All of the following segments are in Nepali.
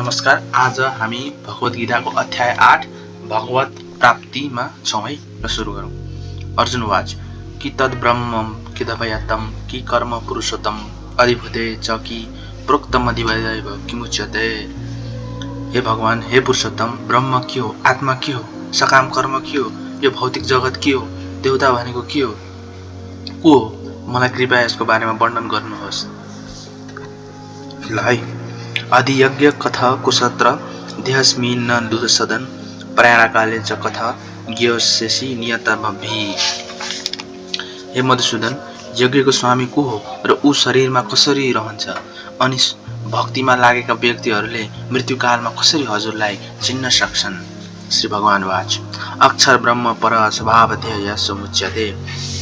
नमस्कार। आज हामी भगवत गीताको अध्याय 8 भगवत प्राप्तिमा छौं है र सुरु गरौं। अर्जुन वाच कि तद् ब्रह्मं किदभयतम कि कर्म पुरुषोत्तम अधिभूते च कि प्रोक्तमधिवैव किमुच्यते। हे भगवान, हे पुरुषोत्तम, ब्रह्म के हो, आत्मा के हो, सकाम कर्म के हो, यो भौतिक जगत के हो, देवता भनेको के हो, को हो, मलाई कृपया यसको बारेमा वर्णन गर्नुहोस्। ल है। अधियज्ञ कथा कुशत्र देहस्मिन् दुधसदन प्रयाणकाले च कथा ज्ञेयस्यसि नियतमभि। हे मधुसूदन, यज्ञको स्वामी को हो र ऊ शरीरमा कसरी रहन्छ, अनि भक्तिमा लागेका व्यक्तिहरूले मृत्युकालमा कसरी हजुरलाई चिन्न सक्छन्। श्री भगवान वाच अक्षर ब्रह्म पर स्वभावध्यय समुच्यते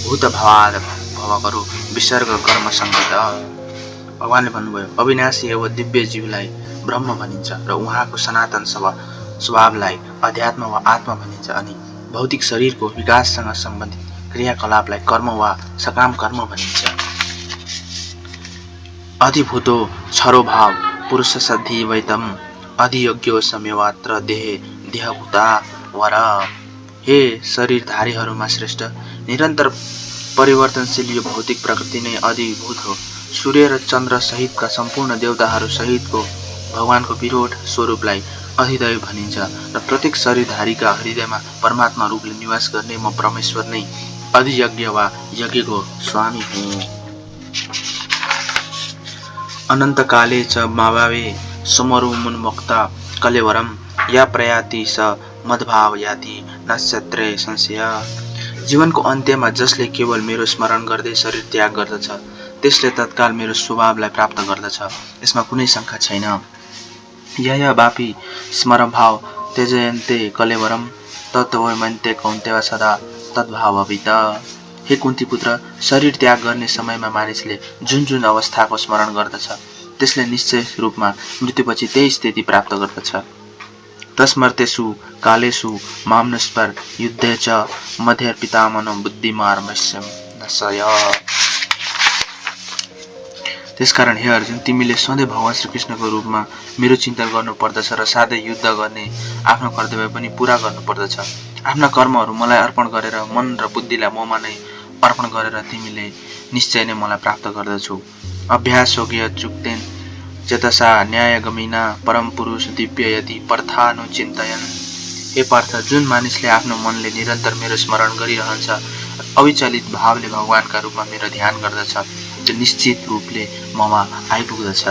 भूत भवाद भवकरो विसर्ग कर्म संगत। भगवानले भन्नुभयो, अविनाशी एवं दिव्य जीवलाई ब्रह्म भनिन्छ र उहाँको सनातन स्वभावलाई अध्यात्म वा आत्मा भनिन्छ, अनि भौतिक शरीरको विकाससँग सम्बन्धित क्रियाकलापलाई कर्म वा सकाम कर्म भनिन्छ। अधिभूतो क्षरो भाव पुरुषसद्धि अधियोग्यो सम्यवात्र देहे देहभूता वर। हे शरीरधारीहरूमा श्रेष्ठ, निरन्तर परिवर्तनशील यो भौतिक प्रकृति नै अधिभूत हो। सूर्य र चन्द्र सहितका सम्पूर्ण देवताहरू सहितको भगवानको विरोध स्वरूपलाई अधिदैव भनिन्छ र प्रत्येक शरीरधारीका हृदयमा परमात्मा रूपले निवास गर्ने म परमेश्वर नै अधियज्ञ वा यज्ञको स्वामी हुँ। अनन्तकाले च माभावे समरुमुन्मुक्त कलेवरम या प्रयाति स मद्भाव याति नश्यत्रे संशय। जीवनको अन्त्यमा जसले केवल मेरो स्मरण गर्दै शरीर त्याग गर्दछ, त्यसले तत्काल मेरो स्वभावलाई प्राप्त गर्दछ, यसमा कुनै शङ्का छैन। यय वापि स्मरभाव त्यजयन्ते कलेवरम तत्त्वमन्ते कौन्तेय सदा तद्भाववित। हे कुन्ती पुत्र, शरीर त्याग गर्ने समयमा मानिसले जुन जुन अवस्थाको स्मरण गर्दछ, त्यसले निश्चय रूपमा मृत्युपछि त्यही स्थिति प्राप्त गर्दछ। तस्मर्तेषु कालेषु मामनुस्मर युद्धे च मध्यर्पितामनो बुद्धिमार्मस्यं नशय। त्यसकारण हे अर्जुन, तिमीले सधैँ भगवान श्रीकृष्णको रूपमा मेरो चिन्तन गर्नुपर्दछ र साथै युद्ध गर्ने आफ्नो कर्तव्य पनि पूरा गर्नुपर्दछ। आफ्ना कर्महरू मलाई अर्पण गरेर मन र बुद्धिलाई ममा नै अर्पण गरेर तिमीले निश्चय नै मलाई प्राप्त गर्दछौ। अभ्यासोज्ञ चुक्तेन चेतसा न्यायगमिना परम पुरुष दिव्य यति पार्थानुचिन्तयन्। हे पार्थ, जुन मानिसले आफ्नो मनले निरन्तर मेरो स्मरण गरिरहन्छ, अविचलित भावले भगवानका रूपमा मेरो ध्यान गर्दछ, त्यो निश्चित रूपले ममा आइपुग्दछ।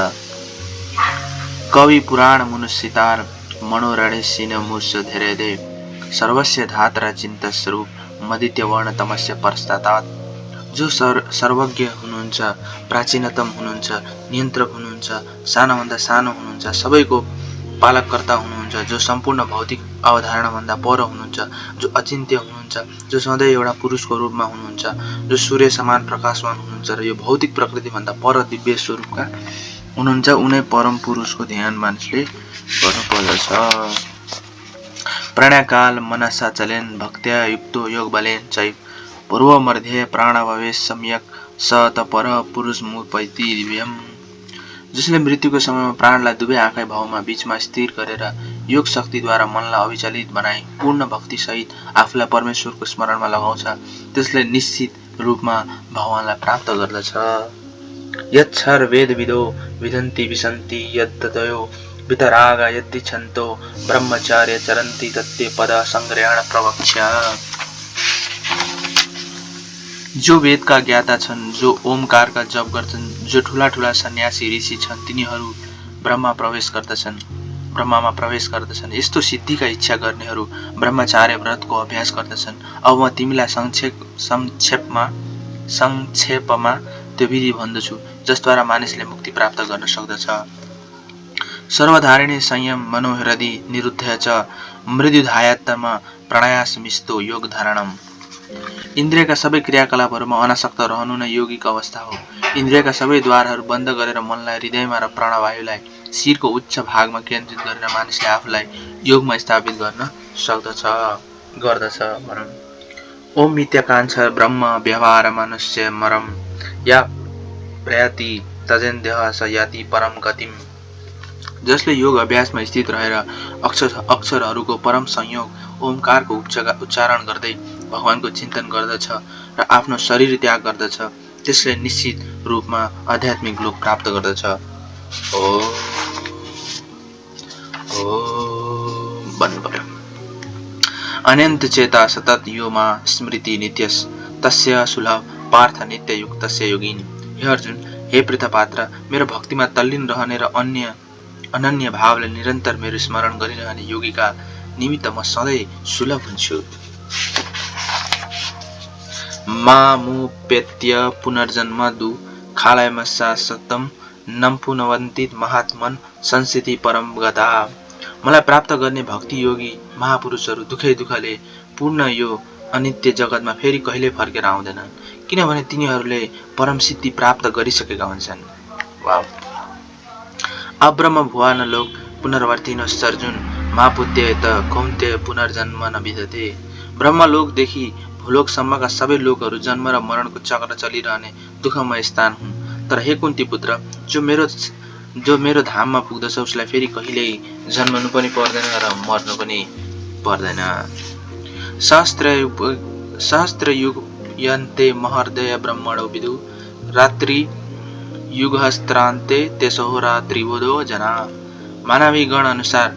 कवि पुराण मनुष्यतार मनोरणेशिन मूर्छ धेरैदे सर्वस्य धात्र चिन्त स्वरूप मदित्य वर्ण तमस्य परस्तात्। जो सर्वज्ञ हुनुहुन्छ, प्राचीनतम हुनुहुन्छ, नियन्त्रक हुनुहुन्छ, सानोभन्दा सानो हुनुहुन्छ, सबैको पालककर्ता हुनुहुन्छ, जो सम्पूर्ण भौतिक अवधारणाभन्दा पर हुनुहुन्छ, जो अचिन्त्य हुनुहुन्छ, जो सधैँ एउटा पुरुषको रूपमा हुनुहुन्छ, जो सूर्य समान प्रकाशवान हुनुहुन्छ र यो भौतिक प्रकृतिभन्दा पर दिव्य स्वरूपका हुनुहुन्छ, उनै परम पुरुषको ध्यान मानिसले गर्नुपर्दछ। प्रणयकाल मनसा चलेन भक्त्या युक्तो योग बलेन चैव पूर्व मध्ये प्राणभवेश सम्यक स त पर पुरुष मुपैति दिव्यम। जसले मृत्युको समयमा प्राणलाई दुवै आँखै भावमा बीचमा स्थिर गरेर योग शक्तिद्वारा मनलाई अविचलित बनाई पूर्ण भक्ति सहित आफूलाई परमेश्वरको स्मरणमा लगाउँछ, त्यसले निश्चित रूपमा भगवानलाई प्राप्त गर्दछ। यच्छर वेदविदो विदन्ति विसन्ति यद्दयो वितरागा यद्दिच्छन्तो ब्रह्मचार्य चरन्ति तत्ते पद संग्रहण प्रवक्ष्य। जो वेदका ज्ञाता छन्, जो ओमकारका जप गर्छन्, जो ठूला ठूला सन्यासी ऋषि छन्, तिनीहरू ब्रह्मामा प्रवेश गर्दछन्। यस्तो सिद्धिका इच्छा गर्नेहरू ब्रह्मचार्य व्रतको अभ्यास गर्दछन्। अब म तिमीलाई संक्षेपमा त्यो विधि भन्दछु, जसद्वारा मानिसले मुक्ति प्राप्त गर्न सक्दछ। सर्वधारिणी संयम मनोहृदि निरुद्ध च मृत्युधायत्तम प्रणयासमिस्तो योग धारणम। इन्द्रियका सबै क्रियाकलापहरूमा अनासक्त रहनु नै योगिक अवस्था हो। इन्द्रियका सबै द्वारहरू बन्द गरेर मनलाई हृदयमा र प्राणवायुलाई शिरको उच्च भागमा केन्द्रित गरेर मानिसले आफूलाई योगमा स्थापित गर्दछ। ओम मिथ्याकांक्ष ब्रह्म व्यवहार मनुष्य मरम या प्रयाति तजेन देह स याति परम गतिम। जसले योग अभ्यासमा स्थित रहेर अक्षरहरूको परम संयोग ओमकारको उच्चारण गर्दै भगवानको चिन्तन गर्दछ र आफ्नो शरीर त्याग गर्दछ, त्यसले निश्चित रूपमा आध्यात्मिक लोक प्राप्त गर्दछ। भन्नु पर्यो। अनन्त चेता सतत यो मा स्मृति नित्यस तस्य सुलभ पार्थ नित्य युक्तस्य योगिनी। हे अर्जुन, हे पृथपात्र, मेरो भक्तिमा तल्लीन रहने र अनन्य भावले निरन्तर मेरो स्मरण गरिरहने योगीका निमित्त म सधैँ सुलभ हुन्छु। मामुपेत्य पुनर्जन्म दुःखालयम शाश्वतम नम्पुनवन्ति महात्मन संस्थिति परम गता। मलाई प्राप्त गर्ने भक्ति योगी महापुरुषहरू दुखले पूर्ण यो अनित्य जगतमा फेरि कहिले फर्केर आउँदैनन्, किनभने तिनीहरूले परम सिद्धि प्राप्त गरिसकेका हुन्छन्। अब्रह्म भुवन लोक पुनर्वर्तिनोऽर्जुन मापुत्य त कौन्तेय पुनर्जन्म न विद्यते। ब्रह्मलोकदेखि भूलोकसम्मका सबै लोकहरू जन्म र मरणको चक्र चलिरहने दुःखमय स्थान हुन्। तर हे कुन्ती पुत्र, जो मेरो धाममा पुग्दछ उसलाई फेरि कहिल्यै जन्मनु पनि पर्दैन र मर्नु पनि पर्दैन। सहस्त्र युग यन्ते महर्दय ब्रह्मणो विदु रात्रि युगहस्त्रान्ते त्यसो रात्रिबोधो जना। मानवी गण अनुसार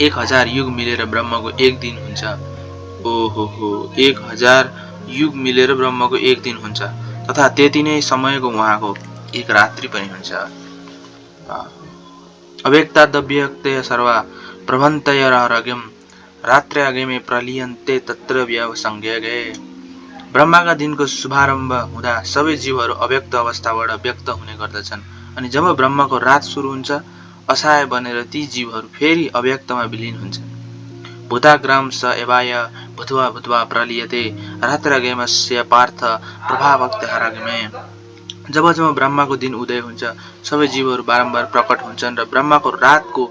1000 युग मिलेर ब्रह्मको एक दिन हुन्छ। 1000 युग मिलेर ब्रह्मको एक दिन हुन्छ तथा त्यति नै समयको उहाँको एक रात्रि पनि हुन्छ। अव्यक्तादव्यक्तय सर्वा प्रभन्तयरगम रात्र्यागमे प्रलियन्ते तत्र व्यवसंज्ञगे। ब्रह्माका दिनको शुभारम्भ हुँदा सबै जीवहरू अव्यक्त अवस्थाबाट व्यक्त हुने गर्दछन्, अनि जब ब्रह्मको रात सुरु हुन्छ असहाय बनेर ती जीवहरू फेरि अव्यक्तमा विलीन हुन्छन्। भूताग्राम स एवाय भूत्वा भूत्वा प्रलियते रात्रगमस्य पार्थ प्रभावक्तहरगमे। जब जब ब्रह्माको दिन उदय हुन्छ सबै जीवहरू बारम्बार प्रकट हुन्छन् र ब्रह्माको रातको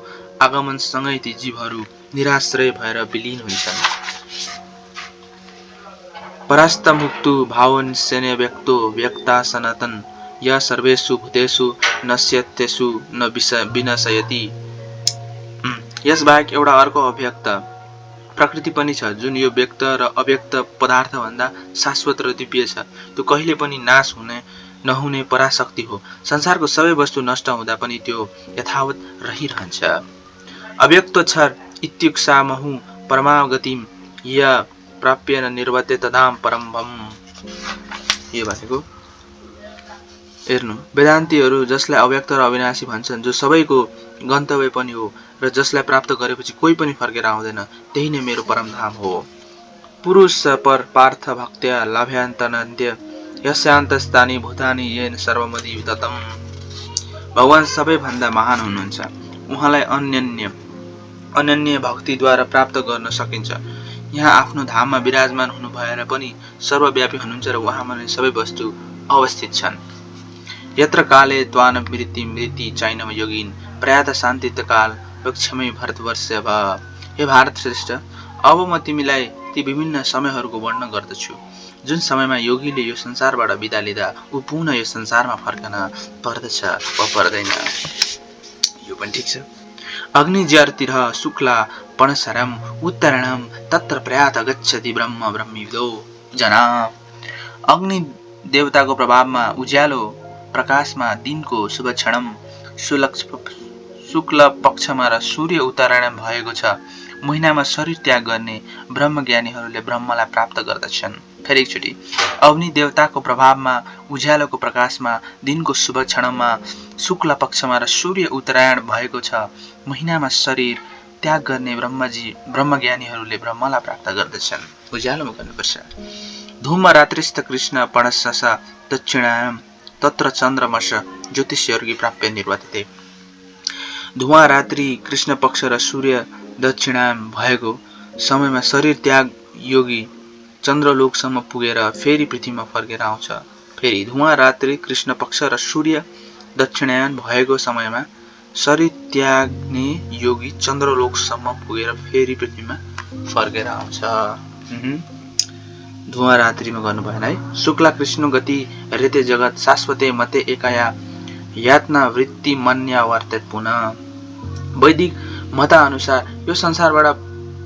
आगमनसँगै ती जीवहरू निराश्रय भएर विलीन हुन्छन्। परास्त मुक्तु भावन्यस्य व्यक्तो व्यक्ता सनातन य सर्वेषु भूतेषु नश्यत्यसु न विनशयति। यसबाहेक एउटा अर्को अव्यक्त प्रकृति पनि छ जुन यो व्यक्त र अव्यक्त पदार्थ भन्दा शाश्वत र दिव्य छ। त्यो कहिले पनि नाश नहुने पराशक्ति हो। संसारको सबै वस्तु नष्ट हुँदा पनि त्यो यथावत रहिरहन्छ। अव्यक्त क्षर इत्युक्सामहु परमागतिम य प्राप्य न निर्वत्य तदाम परमभम। यो भनेको हेर्नु, वेदान्तीहरू जसलाई अव्यक्त र अविनाशी भन्छन्, जो सबैको गन्तव्य पनि हो र जसलाई प्राप्त गरेपछि कोही पनि फर्केर आउँदैन, त्यही नै मेरो परमधाम हो। पुरुष पर पार्थ भक्त्या लाभ्यान्तनन्त्य यस्यान्तस्तानि भूतानि येन सर्वमदि विततम। भगवान सबैभन्दा महान हुनुहुन्छ। उहाँलाई अनन्य भक्तिद्वारा प्राप्त गर्न सकिन्छ। यहाँ आफ्नो धाममा विराजमान हुनु भएर पनि सर्वव्यापी हुनुहुन्छ र उहाँमा नै सबै वस्तु अवस्थित छन्। यत्र काले त्वान मृति चैनम योगिन प्रयात शान्तित्काल वक्षमै भरतवर्ष भव। हे भारत श्रेष्ठ, अब म तिमीलाई ती विभिन्न समयहरूको वर्णन गर्दछु जुन समयमा योगीले यो संसारबाट बिदा लिँदा ऊ पुनः यो संसारमा फर्कन पर्दछ वा पर्दैन। यो पनि ठिक छ। अग्निज्यातिर शुक्ला पणसरम उत्तरणम तत्र प्रयात गच्छति ब्रह्म ब्रह्मविदो जना। अग्नि देवताको प्रभावमा उज्यालो प्रकाशमा दिनको शुभ क्षणम शुक्ल पक्षमा र सूर्य उत्तरायण भएको छ महिनामा शरीर त्याग गर्ने ब्रह्मज्ञानीहरूले ब्रह्मलाई प्राप्त गर्दछन्। फेरि एकचोटि, अग्नि देवताको प्रभावमा उज्यालोको प्रकाशमा दिनको शुभ क्षणमा शुक्ल पक्षमा र सूर्य उत्तरायण भएको छ महिनामा शरीर त्याग गर्ने ब्रह्मज्ञानीहरूले ब्रह्मलाई प्राप्त गर्दछन्। उज्यालोमा गर्नुपर्छ। धूम रात्रिस्थ कृष्ण पणसस दक्षिणायम तत्र चन्द्रमस ज्योतिष्यर्गी प्राप्य निर्वर्तिते। धुवा रात्रि कृष्ण पक्ष र सूर्य दक्षिणायन भएको समयमा शरीर त्याग योगी चन्द्रलोकसम्म पुगेर फेरि पृथ्वीमा फर्केर आउँछ। फेरि धुवा रात्रि कृष्ण पक्ष र सूर्य दक्षिणायन भएको समयमा शरीर त्याग्ने योगी चन्द्रलोकसम्म पुगेर फेरि पृथ्वीमा फर्केर आउँछ। धुवा रात्रिमा गर्नु भएन है। शुक्ला कृष्ण गति ऋते जगत शाश्वते मते एकाया यातना वृत्ति मन्या वर्तेत पुनः। वैदिक मतानुसार यो संसारबाट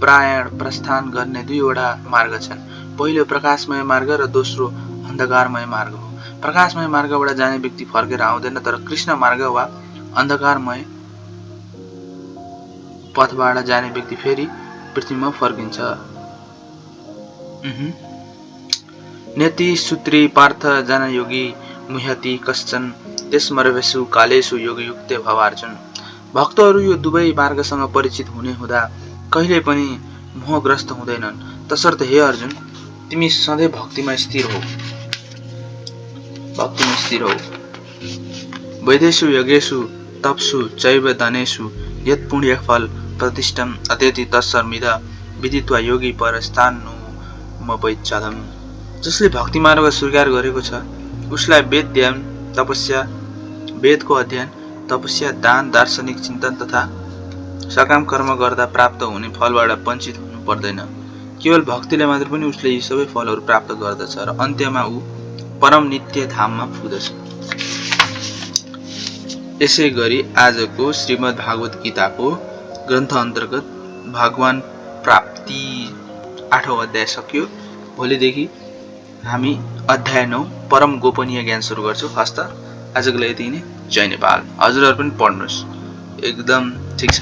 प्रायण प्रस्थान गर्ने दुईवटा मार्ग छन्। पहिलो प्रकाशमय मार्ग र दोस्रो अन्धकारमय मार्ग हो। प्रकाशमय मार्गबाट जाने व्यक्ति फर्केर आउँदैन, तर कृष्ण मार्ग वा अन्धकारमय पथबाट जाने व्यक्ति फेरि पृथ्वीमा फर्किन्छ। नेति सूत्री पार्थ जनयोगी मुह्यति कश्चन त्यसमर्वेषु कालेषु योगयुक्ते भवार्जुन। भक्तहरू यो दुवै मार्गसँग परिचित हुने हुँदा कहिले पनि मोहग्रस्त हुँदैनन्। तसर्थ हे अर्जुन, तिमी सधैँ भक्तिमा स्थिर हो। वैदेषु यज्ञेषु तपसु चैव दानेषु यत् पुण्यफल प्रतिष्ठम् अत्यति तत्सर्मिद विदित्वा योगी परस्तान्नुमवैच्छादम्। जसले भक्ति मार्ग स्वीकार गरेको छ उसलाई वेदको अध्ययन, तपस्या, दान, दार्शनिक चिन्तन तथा सकाम कर्म गर्दा प्राप्त हुने फलबाट वञ्चित हुनु पर्दैन। केवल भक्तिले मात्र पनि उसले यी सबै फलहरू प्राप्त गर्दछ र अन्त्यमा ऊ परम नित्य धाममा पुग्दछ। यसै गरी आजको श्रीमद् भागवत गीताको ग्रन्थ अन्तर्गत भगवान प्राप्ति 8औं अध्याय सकियो। भोलिदेखि हामी अध्याय 9 परम गोपनीय ज्ञान सुरु गर्छौँ। हस्त आजको लागि यति नै। जय नेपाल। हजुरहरू पनि पढ्नुहोस्, एकदम ठिक छ।